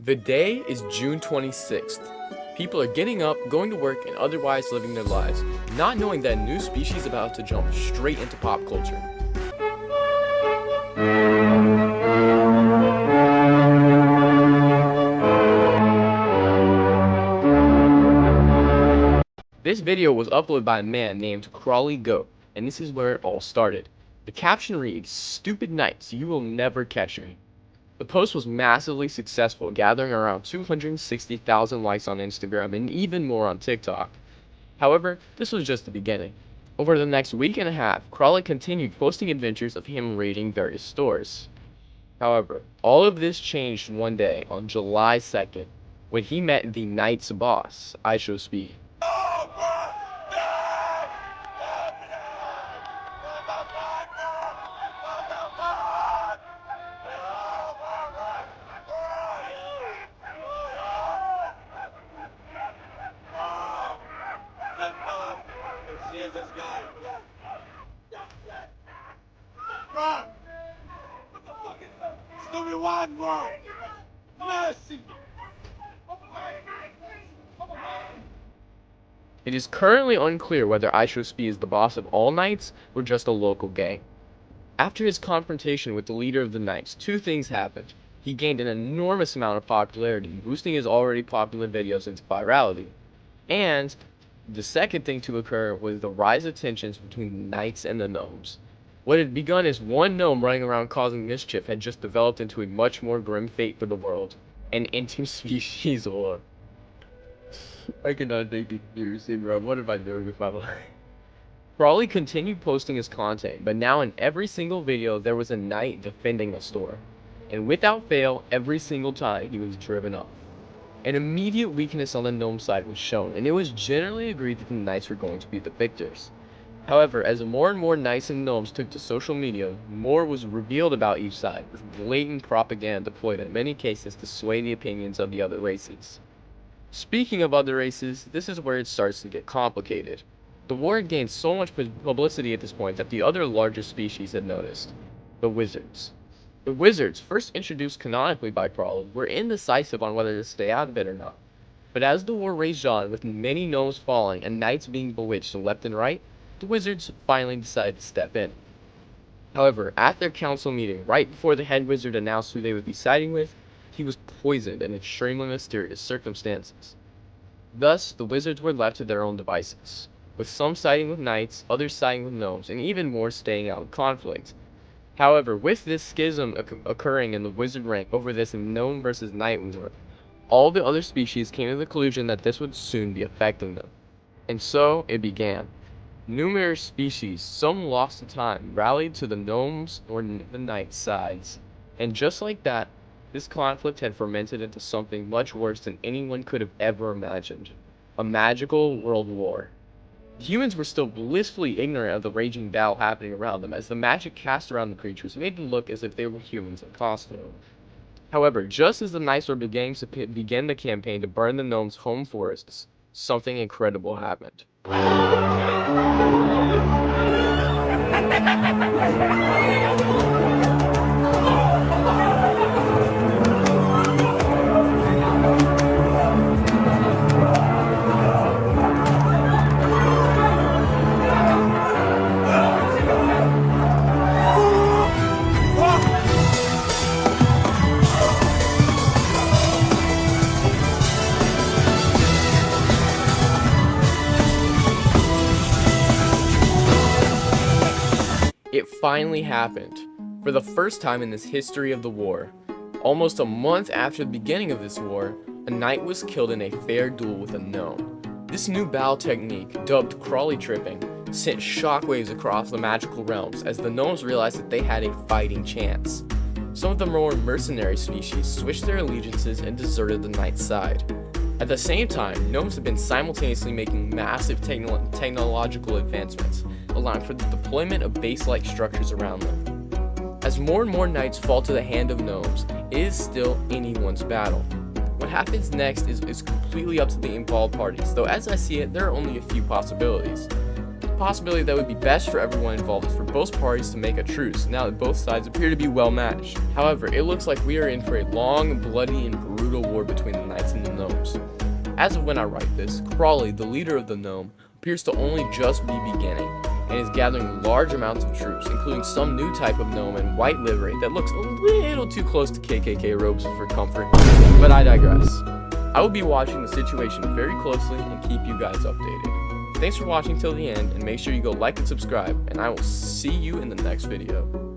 The day is June 26th. People are getting up, going to work, and otherwise living their lives, not knowing that a new species is about to jump straight into pop culture. This video was uploaded by a man named Crawley Goat, and this is where it all started. The caption reads, "Stupid knights, you will never catch me." The post was massively successful, gathering around 260,000 likes on Instagram and even more on TikTok. However, this was just the beginning. Over the next week and a half, Crawley continued posting adventures of him raiding various stores. However, all of this changed one day on July 2nd, when he met the Knight's boss, Speed. It is currently unclear whether Speed is the boss of all Knights or just a local gang. After his confrontation with the leader of the Knights, two things happened. He gained an enormous amount of popularity, boosting his already popular videos into virality. And the second thing to occur was the rise of tensions between the Knights and the Gnomes. What had begun as one gnome running around causing mischief had just developed into a much more grim fate for the world, an interspecies war. I cannot take it seriously, bro. What am I doing with my life? Crawley continued posting his content, but now in every single video there was a knight defending the store. And without fail, every single time he was driven off. An immediate weakness on the gnome side was shown, and it was generally agreed that the knights were going to be the victors. However, as more and more knights and gnomes took to social media, more was revealed about each side, with blatant propaganda deployed in many cases to sway the opinions of the other races. Speaking of other races, this is where it starts to get complicated. The war had gained so much publicity at this point that the other larger species had noticed. The wizards. The wizards, first introduced canonically by Crawley, were indecisive on whether to stay out of it or not. But as the war raged on, with many gnomes falling and knights being bewitched left and right, the wizards finally decided to step in. However, at their council meeting, right before the head wizard announced who they would be siding with, he was poisoned in extremely mysterious circumstances. Thus, the wizards were left to their own devices, with some siding with knights, others siding with gnomes, and even more staying out of conflict. However, with this schism occurring in the wizard rank over this gnome versus knight war, all the other species came to the conclusion that this would soon be affecting them. And so it began. Numerous species, some lost to time, rallied to the gnomes or the knight sides. And just like that, this conflict had fermented into something much worse than anyone could have ever imagined. A magical world war. Humans were still blissfully ignorant of the raging battle happening around them, as the magic cast around the creatures made them look as if they were humans in costume. However, just as the knights were beginning to begin the campaign to burn the gnomes' home forests, something incredible happened. It finally happened. For the first time in this history of the war, almost a month after the beginning of this war, a knight was killed in a fair duel with a gnome. This new battle technique, dubbed Crawley tripping, sent shockwaves across the magical realms as the gnomes realized that they had a fighting chance. Some of the more mercenary species switched their allegiances and deserted the knight's side. At the same time, gnomes have been simultaneously making massive technological advancements, allowing for the deployment of base-like structures around them. As more and more knights fall to the hand of gnomes, it is still anyone's battle. What happens next is completely up to the involved parties, though as I see it, there are only a few possibilities. possibility that would be best for everyone involved is for both parties to make a truce, now that both sides appear to be well matched. However, it looks like we are in for a long, bloody, and brutal war between the knights and the gnomes. As of when I write this, Crawley, the leader of the gnome, appears to only just be beginning, and is gathering large amounts of troops, including some new type of gnome in white livery that looks a little too close to KKK robes for comfort, but I digress. I will be watching the situation very closely and keep you guys updated. Thanks for watching till the end, and make sure you go like and subscribe, and I will see you in the next video.